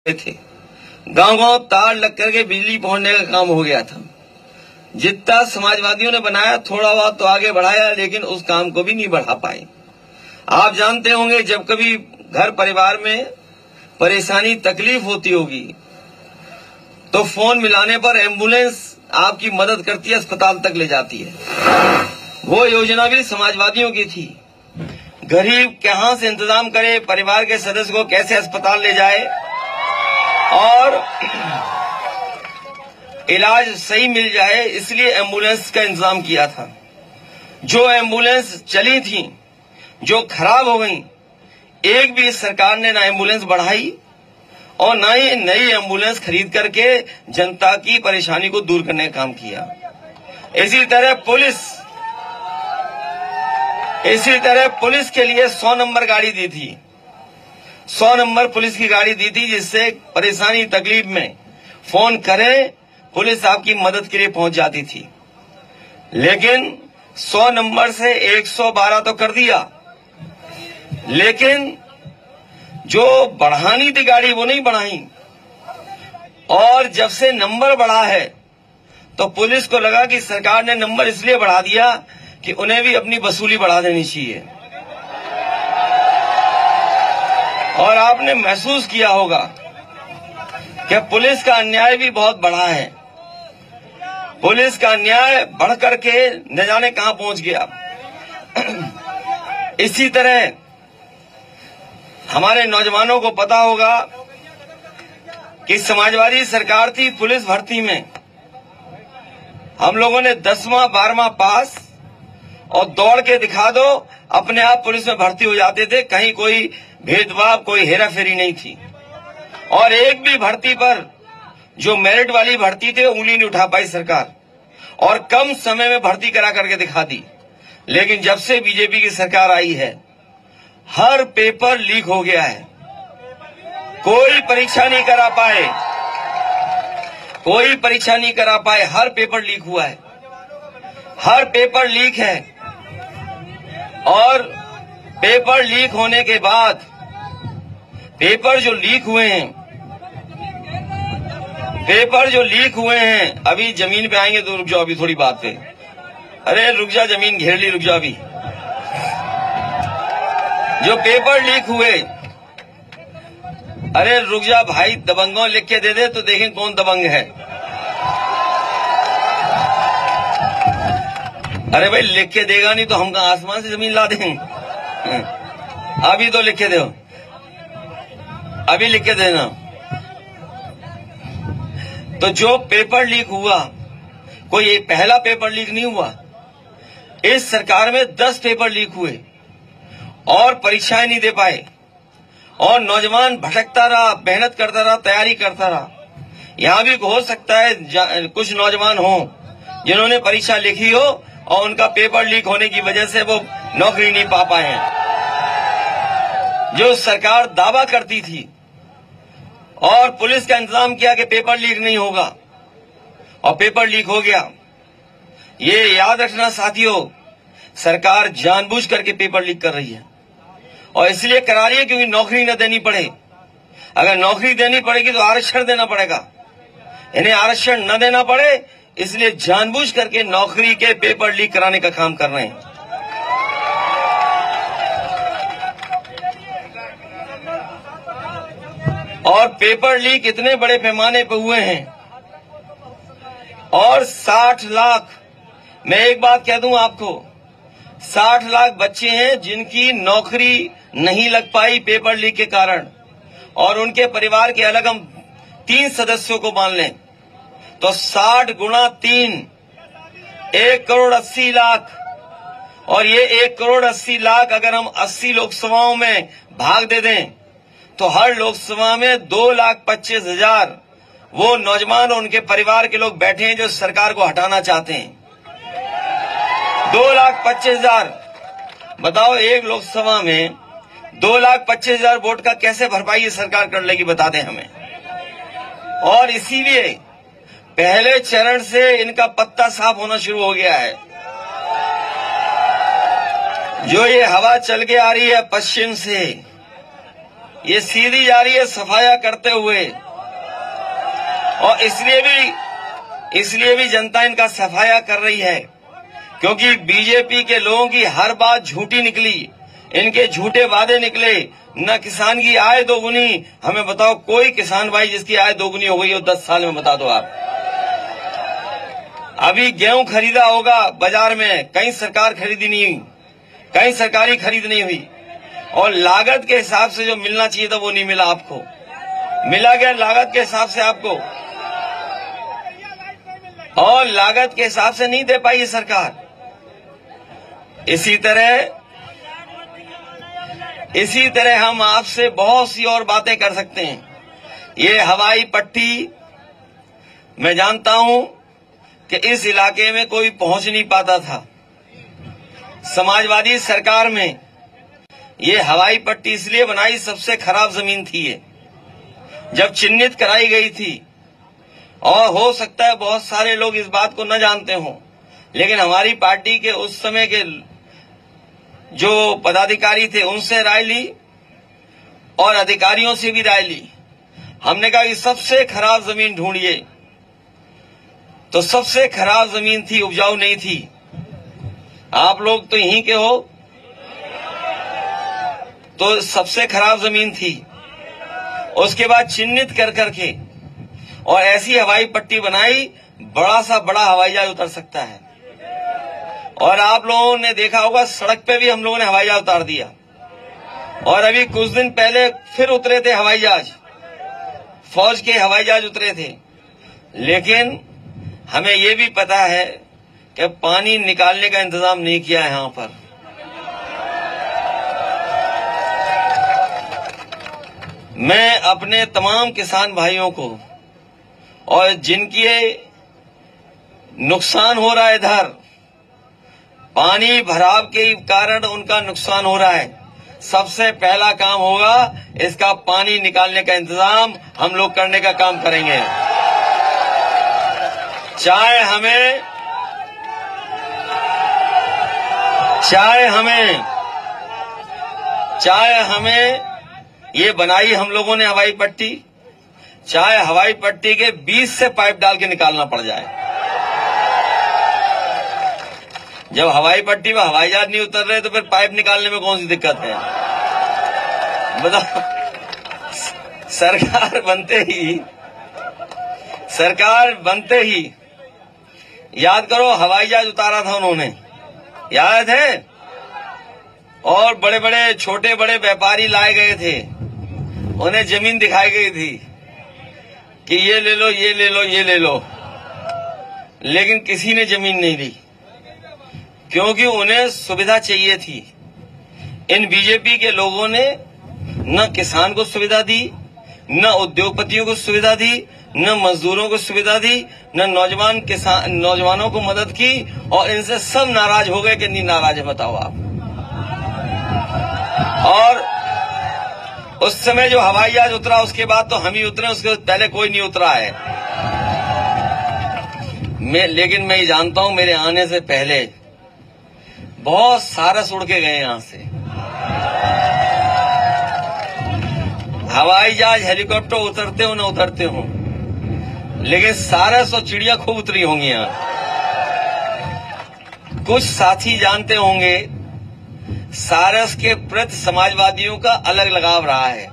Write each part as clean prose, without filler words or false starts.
थे। गांव गांव तार लग करके बिजली पहुंचने का काम हो गया था। जितना समाजवादियों ने बनाया थोड़ा बहुत तो आगे बढ़ाया, लेकिन उस काम को भी नहीं बढ़ा पाए। आप जानते होंगे जब कभी घर परिवार में परेशानी तकलीफ होती होगी तो फोन मिलाने पर एम्बुलेंस आपकी मदद करती है, अस्पताल तक ले जाती है। वो योजना भी समाजवादियों की थी। गरीब कहां से इंतजाम करे, परिवार के सदस्य को कैसे अस्पताल ले जाए और इलाज सही मिल जाए, इसलिए एम्बुलेंस का इंतजाम किया था। जो एम्बुलेंस चली थी, जो खराब हो गई, एक भी सरकार ने ना एम्बुलेंस बढ़ाई और ना ही नई एम्बुलेंस खरीद करके जनता की परेशानी को दूर करने का काम किया। इसी तरह पुलिस के लिए 100 नंबर गाड़ी दी थी। 100 नंबर पुलिस की गाड़ी दी थी, जिससे परेशानी तकलीफ में फोन करें पुलिस आपकी मदद के लिए पहुंच जाती थी। लेकिन 100 नंबर से 112 तो कर दिया, लेकिन जो बढ़ानी थी गाड़ी वो नहीं बढ़ाई। और जब से नंबर बढ़ा है तो पुलिस को लगा कि सरकार ने नंबर इसलिए बढ़ा दिया कि उन्हें भी अपनी वसूली बढ़ा देनी चाहिए। और आपने महसूस किया होगा कि पुलिस का अन्याय भी बहुत बढ़ा है। पुलिस का अन्याय बढ़ करके न जाने कहां पहुंच गया। इसी तरह हमारे नौजवानों को पता होगा कि समाजवादी सरकार थी, पुलिस भर्ती में हम लोगों ने 10वां 12वां पास और दौड़ के दिखा दो, अपने आप पुलिस में भर्ती हो जाते थे। कहीं कोई भेदभाव, कोई हेराफेरी नहीं थी। और एक भी भर्ती पर जो मेरिट वाली भर्ती थे उंगली नहीं उठा पाई सरकार, और कम समय में भर्ती करा करके दिखा दी। लेकिन जब से बीजेपी की सरकार आई है, हर पेपर लीक हो गया है। कोई परीक्षा नहीं करा पाए, हर पेपर लीक हुआ है। हर पेपर लीक है। और पेपर लीक होने के बाद पेपर जो लीक हुए हैं अभी जमीन पे आएंगे तो रुक जाओ, अभी थोड़ी बात पे। अरे रुक जा, जमीन घेर ली, रुक जाओ अभी। जो पेपर लीक हुए, अरे रुक जा भाई, दबंगों लिख के दे दे तो देखें कौन दबंग है। अरे भाई लिख के देगा नहीं तो हम कहां आसमान से जमीन ला देंगे। अभी तो लिख के दो, अभी लिख के देना। तो जो पेपर लीक हुआ, कोई एक पहला पेपर लीक नहीं हुआ। इस सरकार में 10 पेपर लीक हुए और परीक्षाएं नहीं दे पाए, और नौजवान भटकता रहा, मेहनत करता रहा, तैयारी करता रहा। यहां भी हो सकता है कुछ नौजवान हो जिन्होंने परीक्षा लिखी हो और उनका पेपर लीक होने की वजह से वो नौकरी नहीं पा पाए हैं। जो सरकार दावा करती थी और पुलिस का इंतजाम किया कि पेपर लीक नहीं होगा, और पेपर लीक हो गया। ये याद रखना साथियों, सरकार जानबूझ करके पेपर लीक कर रही है, और इसलिए करा रही है क्योंकि नौकरी न देनी पड़े। अगर नौकरी देनी पड़ेगी तो आरक्षण देना पड़ेगा। इन्हें आरक्षण न देना पड़े, इसलिए जानबूझ करके नौकरी के पेपर लीक कराने का काम कर रहे हैं। और पेपर लीक इतने बड़े पैमाने पर हुए हैं, और 60 लाख, मैं एक बात कह दूं आपको, 60 लाख बच्चे हैं जिनकी नौकरी नहीं लग पाई पेपर लीक के कारण। और उनके परिवार के अलग हम 3 सदस्यों को मान लें तो 60 गुणा 3, 1,80,00,000। और ये 1,80,00,000 अगर हम 80 लोकसभाओं में भाग दे दें तो हर लोकसभा में 2,25,000 वो नौजवान और उनके परिवार के लोग बैठे हैं जो सरकार को हटाना चाहते हैं। 2,25,000, बताओ एक लोकसभा में 2,25,000 वोट का कैसे भरपाई ये सरकार कर लेगी, बता दें हमें। और इसीलिए पहले चरण से इनका पत्ता साफ होना शुरू हो गया है। जो ये हवा चल के आ रही है पश्चिम से, ये सीधी जा रही है सफाया करते हुए, और इसलिए भी जनता इनका सफाया कर रही है, क्योंकि बीजेपी के लोगों की हर बात झूठी निकली, इनके झूठे वादे निकले। न किसान की आय दोगुनी, हमें बताओ कोई किसान भाई जिसकी आय दोगुनी हो गई हो 10 साल में, बता दो आप। अभी गेहूं खरीदा होगा बाजार में, कहीं सरकार खरीदी नहीं हुई, कहीं सरकारी खरीद नहीं हुई, और लागत के हिसाब से जो मिलना चाहिए था वो नहीं मिला आपको। मिला गया लागत के हिसाब से आपको, और लागत के हिसाब से नहीं दे पाई सरकार। इसी तरह हम आपसे बहुत सी और बातें कर सकते हैं। ये हवाई पट्टी, मैं जानता हूं कि इस इलाके में कोई पहुंच नहीं पाता था। समाजवादी सरकार में ये हवाई पट्टी इसलिए बनाई, सबसे खराब जमीन थी ये, जब चिन्हित कराई गई थी। और हो सकता है बहुत सारे लोग इस बात को न जानते हों, लेकिन हमारी पार्टी के उस समय के जो पदाधिकारी थे उनसे राय ली और अधिकारियों से भी राय ली। हमने कहा कि सबसे खराब जमीन ढूंढिए, तो सबसे खराब जमीन थी, उपजाऊ नहीं थी। आप लोग तो यहीं के हो, तो सबसे खराब जमीन थी। उसके बाद चिन्हित कर करके और ऐसी हवाई पट्टी बनाई, बड़ा सा बड़ा हवाई जहाज उतर सकता है। और आप लोगों ने देखा होगा सड़क पे भी हम लोगों ने हवाई जहाज उतार दिया, और अभी कुछ दिन पहले फिर उतरे थे हवाई जहाज, फौज के हवाई जहाज उतरे थे। लेकिन हमें ये भी पता है कि पानी निकालने का इंतजाम नहीं किया है यहां पर। मैं अपने तमाम किसान भाइयों को, और जिनके नुकसान हो रहा है इधर, पानी भराव के कारण उनका नुकसान हो रहा है, सबसे पहला काम होगा इसका पानी निकालने का इंतजाम हम लोग करने का काम करेंगे। चाहे हमें ये बनाई हम लोगों ने हवाई पट्टी, चाहे हवाई पट्टी के बीच से पाइप डाल के निकालना पड़ जाए। जब हवाई पट्टी में हवाई जहाज नहीं उतर रहे तो फिर पाइप निकालने में कौन सी दिक्कत है, बताओ। सरकार बनते ही याद करो, हवाई जहाज उतारा था उन्होंने, याद है। और बड़े बड़े छोटे बड़े व्यापारी लाए गए थे, उन्हें जमीन दिखाई गई थी कि ये ले लो, ये ले लो, ये ले लो, लेकिन किसी ने जमीन नहीं ली, क्योंकि उन्हें सुविधा चाहिए थी। इन बीजेपी के लोगों ने न किसान को सुविधा दी, न उद्योगपतियों को सुविधा दी, न मजदूरों को सुविधा दी, न नौजवानों को मदद की, और इनसे सब नाराज हो गए कि नहीं नाराज है, बताओ आप। और उस समय जो हवाई जहाज उतरा उसके बाद तो हम ही उतरे, उसके पहले कोई नहीं उतरा है। लेकिन मैं ये जानता हूं मेरे आने से पहले बहुत सारस उड़ के गए यहां से। हवाई जहाज हेलीकॉप्टर उतरते हो न उतरते हो, लेकिन सारस और चिड़िया खूब उतरी होंगी यहां। कुछ साथी जानते होंगे सारस के प्रति समाजवादियों का अलग लगाव रहा है,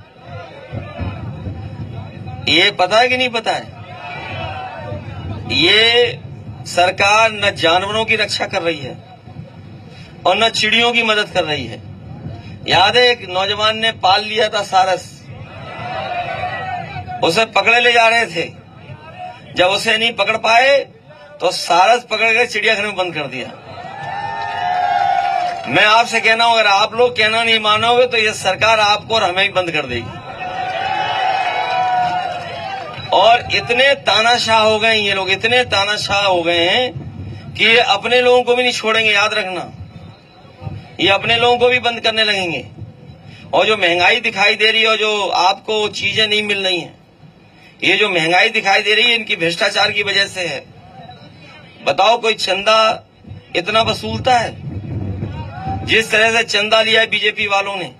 ये पता है कि नहीं पता है। ये सरकार न जानवरों की रक्षा कर रही है और न चिड़ियों की मदद कर रही है। याद है एक नौजवान ने पाल लिया था सारस, उसे पकड़े ले जा रहे थे, जब उसे नहीं पकड़ पाए तो सारस पकड़ कर चिड़ियाघर में बंद कर दिया। मैं आपसे कहना हूं, अगर आप लोग कहना नहीं मानोगे तो ये सरकार आपको और हमें भी बंद कर देगी। और इतने तानाशाह हो गए ये लोग, इतने तानाशाह हो गए हैं कि ये अपने लोगों को भी नहीं छोड़ेंगे, याद रखना। ये अपने लोगों को भी बंद करने लगेंगे। और जो महंगाई दिखाई दे रही है और जो आपको चीजें नहीं मिल रही हैं, ये जो महंगाई दिखाई दे रही है इनकी भ्रष्टाचार की वजह से है। बताओ कोई चंदा इतना वसूलता है? जिस तरह से चंदा लिया है बीजेपी वालों ने,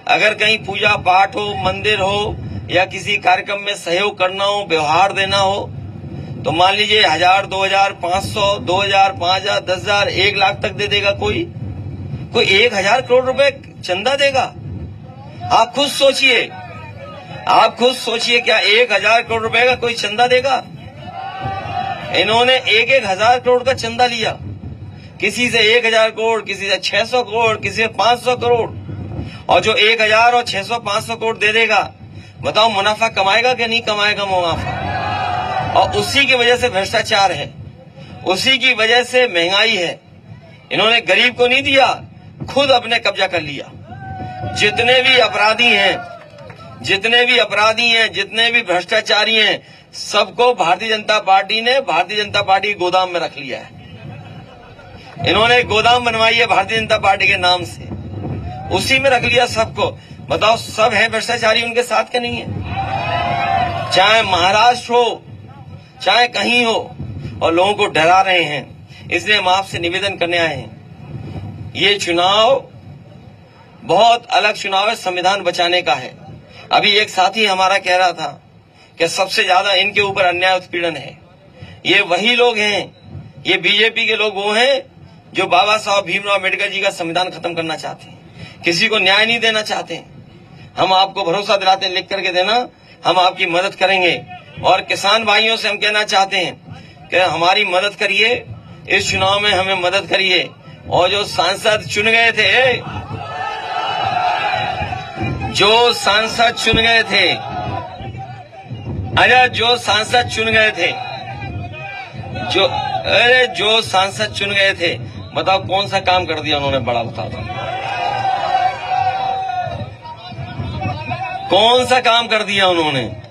अगर कहीं पूजा पाठ हो, मंदिर हो या किसी कार्यक्रम में सहयोग करना हो, व्यवहार देना हो, तो मान लीजिए 1000, 2000, 500, 2000, 5000, 10,000, 1 लाख तक दे देगा कोई 1000 करोड़ रुपए चंदा देगा। आप खुद सोचिए, क्या 1000 करोड़ रुपए का कोई चंदा देगा? इन्होंने 1,000 करोड़ का चंदा लिया, किसी से 1000 करोड़, किसी से 600 करोड़, किसी से 500 करोड़, और जो 1000 और 600, 500 करोड़ दे देगा, बताओ मुनाफा कमाएगा कि नहीं कमाएगा मुनाफा? और उसी की वजह से भ्रष्टाचार है, उसी की वजह से महंगाई है। इन्होंने गरीब को नहीं दिया, खुद अपने कब्जा कर लिया। जितने भी अपराधी हैं, जितने भी भ्रष्टाचारी हैं, सबको भारतीय जनता पार्टी ने भारतीय जनता पार्टी के गोदाम में रख लिया है। इन्होंने गोदाम बनवाई है भारतीय जनता पार्टी के नाम से, उसी में रख लिया सबको। बताओ सब है भ्रष्टाचारी उनके साथ के नहीं है? चाहे महाराष्ट्र हो, चाहे कहीं हो, और लोगों को डरा रहे हैं। इसलिए हम आपसे निवेदन करने आए हैं, ये चुनाव बहुत अलग चुनाव है, संविधान बचाने का है। अभी एक साथी हमारा कह रहा था कि सबसे ज्यादा इनके ऊपर अन्याय उत्पीड़न है। ये वही लोग हैं, ये बीजेपी के लोग वो हैं जो बाबा साहब भीमराव अम्बेडकर जी का संविधान खत्म करना चाहते हैं, किसी को न्याय नहीं देना चाहते। हम आपको भरोसा दिलाते हैं, लिख करके देना, हम आपकी मदद करेंगे। और किसान भाइयों से हम कहना चाहते हैं कि हमारी मदद करिए, इस चुनाव में हमें मदद करिए। और जो सांसद चुन गए थे, जो सांसद चुन गए थे, बताओ कौन सा काम कर दिया उन्होंने बड़ा? बता दो कौन सा काम कर दिया उन्होंने।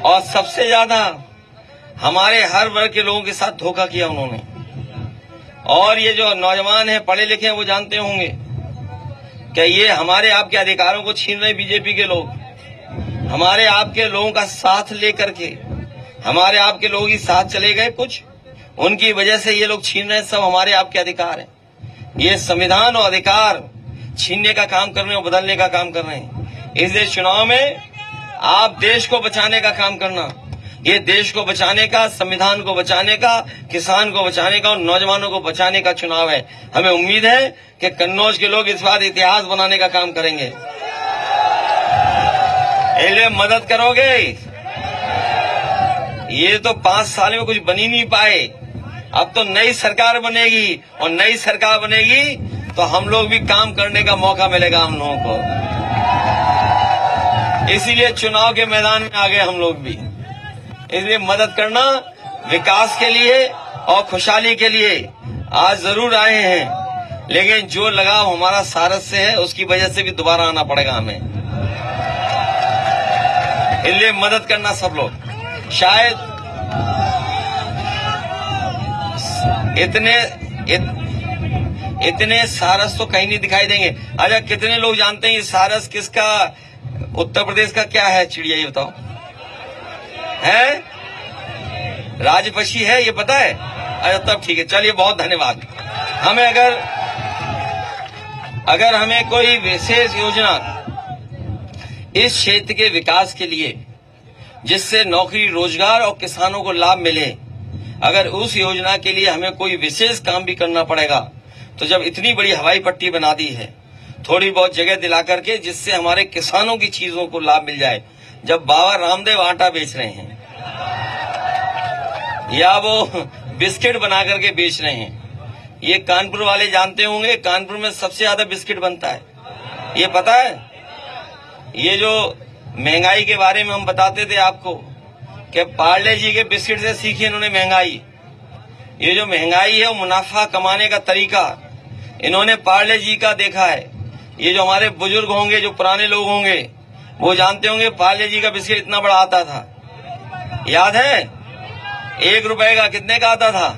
और सबसे ज्यादा हमारे हर वर्ग के लोगों के साथ धोखा किया उन्होंने। और ये जो नौजवान हैं, पढ़े लिखे हैं, वो जानते होंगे कि ये हमारे आपके अधिकारों को छीन रहे बीजेपी के लोग। हमारे आपके लोगों का साथ लेकर के हमारे आपके लोग ही साथ चले गए, कुछ उनकी वजह से ये लोग छीन रहे हैं सब हमारे आपके अधिकार हैं। ये संविधान और अधिकार छीनने का काम कर रहे हैं, बदलने का काम कर रहे हैं। इसलिए चुनाव में आप देश को बचाने का काम करना, ये देश को बचाने का, संविधान को बचाने का, किसान को बचाने का और नौजवानों को बचाने का चुनाव है। हमें उम्मीद है कि कन्नौज के लोग इस बार इतिहास बनाने का काम करेंगे। इसलिए मदद करोगे? ये तो 5 साल में कुछ बन ही नहीं पाए, अब तो नई सरकार बनेगी, और नई सरकार बनेगी तो हम लोग भी काम करने का मौका मिलेगा हम लोगों को। इसीलिए चुनाव के मैदान में आ गए हम लोग भी। इसलिए मदद करना, विकास के लिए और खुशहाली के लिए आज जरूर आए हैं, लेकिन जो लगाव हमारा सारस से है उसकी वजह से भी दोबारा आना पड़ेगा हमें। इसलिए मदद करना सब लोग। शायद इतने सारस तो कहीं नहीं दिखाई देंगे। अच्छा, कितने लोग जानते हैं ये सारस किसका, उत्तर प्रदेश का क्या है चिड़िया, ये बताओ? है राजपक्षी है, ये पता है? अच्छा तब ठीक है, चलिए बहुत धन्यवाद। हमें अगर हमें कोई विशेष योजना इस क्षेत्र के विकास के लिए, जिससे नौकरी, रोजगार और किसानों को लाभ मिले, अगर उस योजना के लिए हमें कोई विशेष काम भी करना पड़ेगा, तो जब इतनी बड़ी हवाई पट्टी बना दी है, थोड़ी बहुत जगह दिला करके, जिससे हमारे किसानों की चीजों को लाभ मिल जाए। जब बाबा रामदेव आटा बेच रहे हैं या वो बिस्किट बना करके बेच रहे हैं, ये कानपुर वाले जानते होंगे, कानपुर में सबसे ज्यादा बिस्किट बनता है, ये पता है? ये जो महंगाई के बारे में हम बताते थे आपको कि पार्ले जी के बिस्किट से सीखी इन्होंने महंगाई। ये जो महंगाई है वो मुनाफा कमाने का तरीका इन्होंने पार्ले जी का देखा है। ये जो हमारे बुजुर्ग होंगे, जो पुराने लोग होंगे, वो जानते होंगे पार्ले जी का बिस्किट इतना बड़ा आता था, याद है? 1 रुपए का कितने का आता था?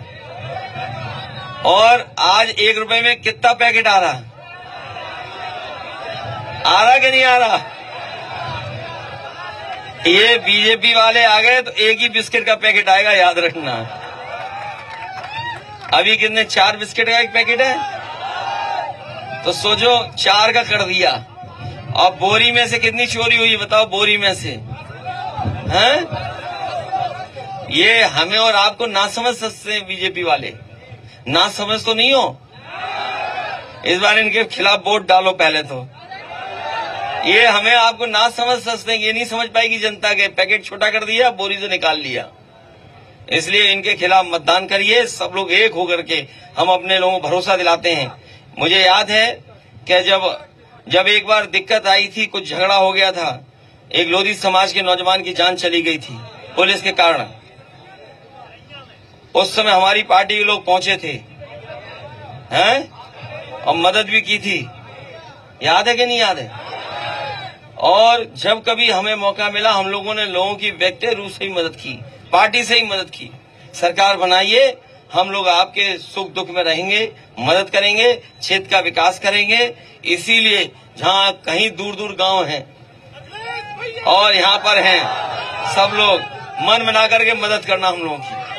और आज 1 रुपए में कितना पैकेट आ रहा कि नहीं आ रहा? ये बीजेपी वाले आ गए तो एक ही बिस्किट का पैकेट आएगा, याद रखना। अभी कितने, 4 बिस्किट का एक पैकेट है, तो सोचो 4 का कर दिया, अब बोरी में से कितनी चोरी हुई बताओ, बोरी में से हैं? ये हमें और आपको ना समझ सकते हैं बीजेपी वाले, ना समझ तो नहीं हो। इस बार इनके खिलाफ वोट डालो पहले तो। ये हमें आपको ना समझ सकते हैं, ये नहीं समझ पाएगी जनता के पैकेट छोटा कर दिया, बोरी से निकाल लिया। इसलिए इनके खिलाफ मतदान करिए, सब लोग एक होकर के हम अपने लोगों को भरोसा दिलाते हैं। मुझे याद है कि जब एक बार दिक्कत आई थी, कुछ झगड़ा हो गया था, एक लोधी समाज के नौजवान की जान चली गई थी पुलिस के कारण। उस समय हमारी पार्टी के लोग पहुंचे थे हैं, और मदद भी की थी। याद है कि नहीं याद है? और जब कभी हमें मौका मिला, हम लोगों ने लोगों की व्यक्तिगत रूप से ही मदद की, पार्टी से ही मदद की। सरकार बनाइए, हम लोग आपके सुख दुख में रहेंगे, मदद करेंगे, क्षेत्र का विकास करेंगे। इसीलिए जहाँ कहीं दूर दूर गांव हैं और यहाँ पर हैं, सब लोग मन बना करके मदद करना हम लोगों की।